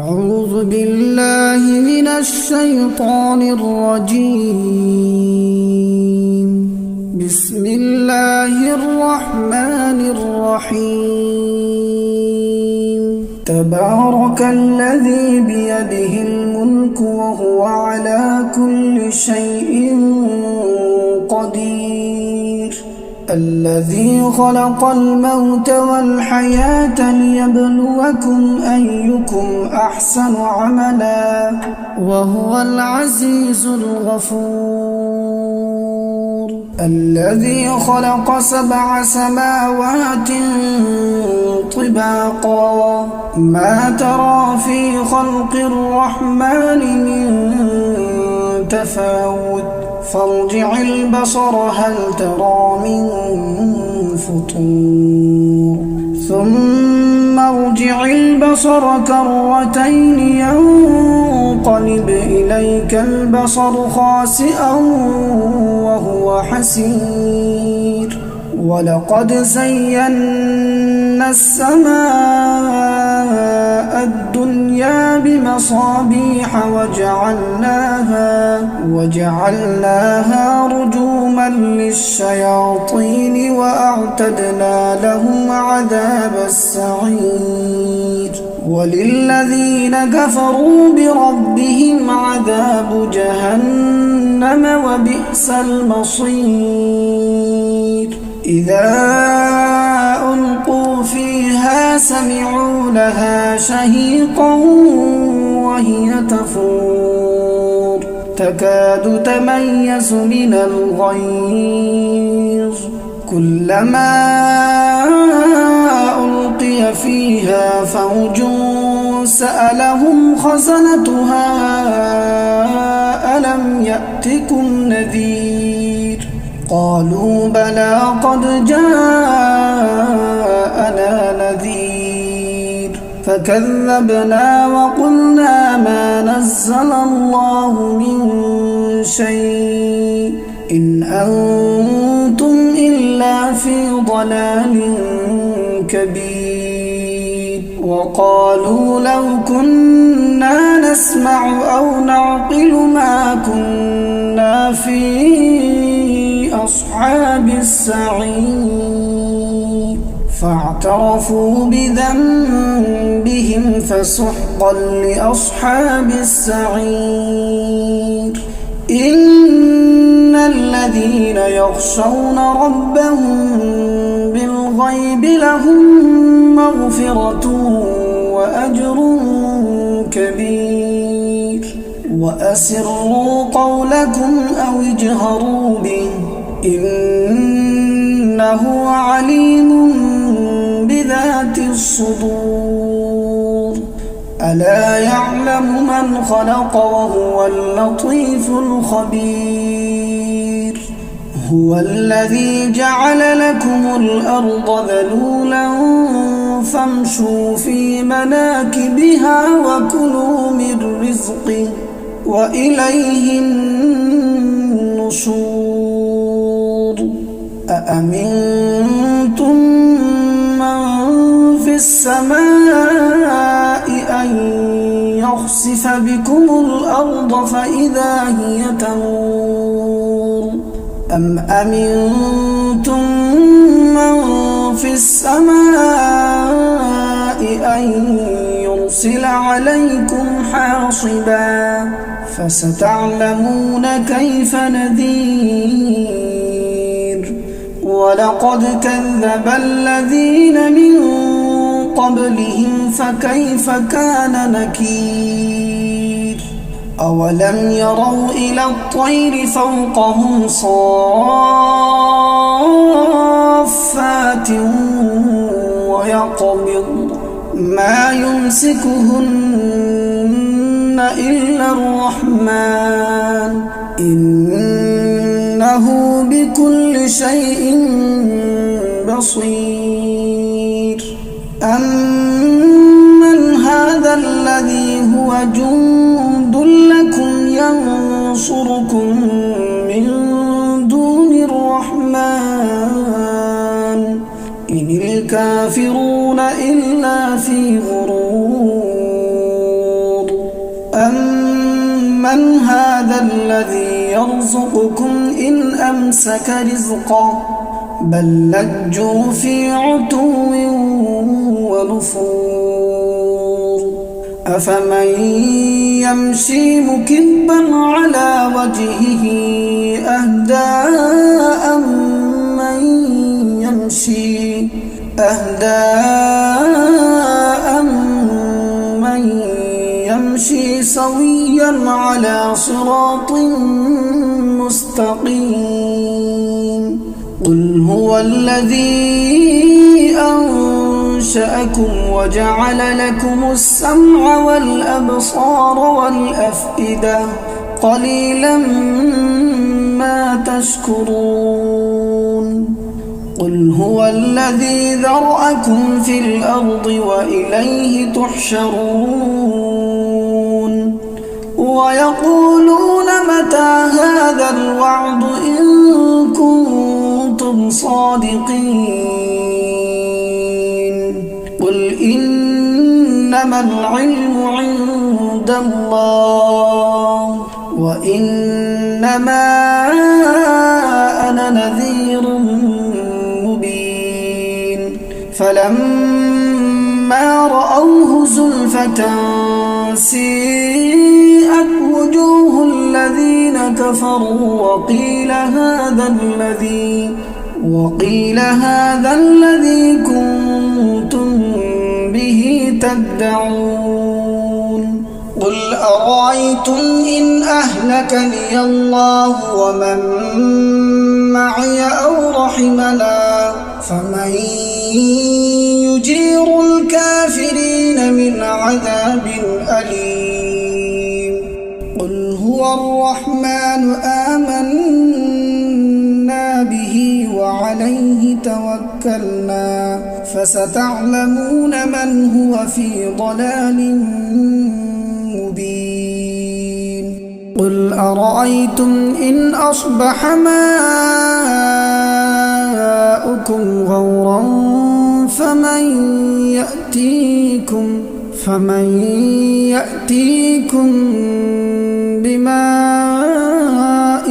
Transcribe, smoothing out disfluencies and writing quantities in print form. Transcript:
أعوذ بالله من الشيطان الرجيم. بسم الله الرحمن الرحيم. تبارك الذي بيده الملك وهو على كل شيء قدير. الذي خلق الموت والحياة ليبلوكم أيكم أحسن عملا وهو العزيز الغفور. الذي خلق 7 سماوات طباقا ما ترى في خلق الرحمن من تفاوت فارجع البصر هل ترى من فطور ثم ارجع البصر كرتين ينقلب إليك البصر خاسئا وهو حسير. ولقد زينا السماء الدنيا بمصابيح وجعلناها رجوما للشياطين وأعتدنا لهم عذاب السعير. وللذين كفروا بربهم عذاب جهنم وبئس المصير. إذا ألقوا فيها سمعوا لها شهيقا وهي تفور تكاد تميز من الغيظ كلما ألقي فيها فوج سألهم خزنتها ألم يأتكم نذير قالوا بلى قد جاءنا نذير فكذبنا وقلنا ما نزل الله من شيء إن أنتم إلا في ضلال كبير. وقالوا لو كنا نسمع أو نعقل ما كنا في أصحاب السعير فاعترفوا بذنبهم فسحقا لأصحاب السعير. إن الذين يخشون ربهم بالغيب لهم مغفرة وأجر كبير. وأسروا قولكم أو اجهروا به إنه عليم بذات الصدور. ألا يعلم من خلق وهو اللطيف الخبير. هو الذي جعل لكم الأرض ذلولا فامشوا في مناكبها وكلوا من رزقه وإليه النشور. أأمنتم من في السماء أن يخسف بكم الأرض فإذا هي تمور أم أمنتم من في السماء أن يرسل عليكم حاصبا فستعلمون كيف نذير. ولقد كذب الذين من قبلهم فكيف كان نكير. أولم يروا إلى الطير فوقهم صافات ويقبض ما يمسكهن إلا الرحمن إنه بكل شيء بصير. أمن هذا الذي هو جند لكم ينصركم من دون الرحمن إن الكافرون إلا في غرور. من هذا الذي يرزقكم إن أمسك رزقه بل لجوا في عتو ونفور أفمن يمشي مكبا على وجهه أهدى أمن يمشي سويا على صراط مستقيم قل هو الذي أنشأكم وجعل لكم السمع والأبصار والأفئدة قليلا ما تشكرون قل هو الذي ذرأكم في الأرض وإليه تحشرون ويقولون متى هذا الوعد إن كنتم صادقين قل إنما العلم عند الله وإنما أنا نذير مبين فلما رأوه زلفة سيئت وجوه الذين كفروا وقيل هذا الذي كنتم به تدعون قل أرأيتم إن أهلكني الله ومن معي أو رحمنا فمن يجير الكافرين من عذاب أليم قل هو الرحمن آمنا به وعليه توكلنا فستعلمون من هو في ضلال مبين قل أرأيتم إن أصبح ماؤكم غورا فمن يأتيكم بماء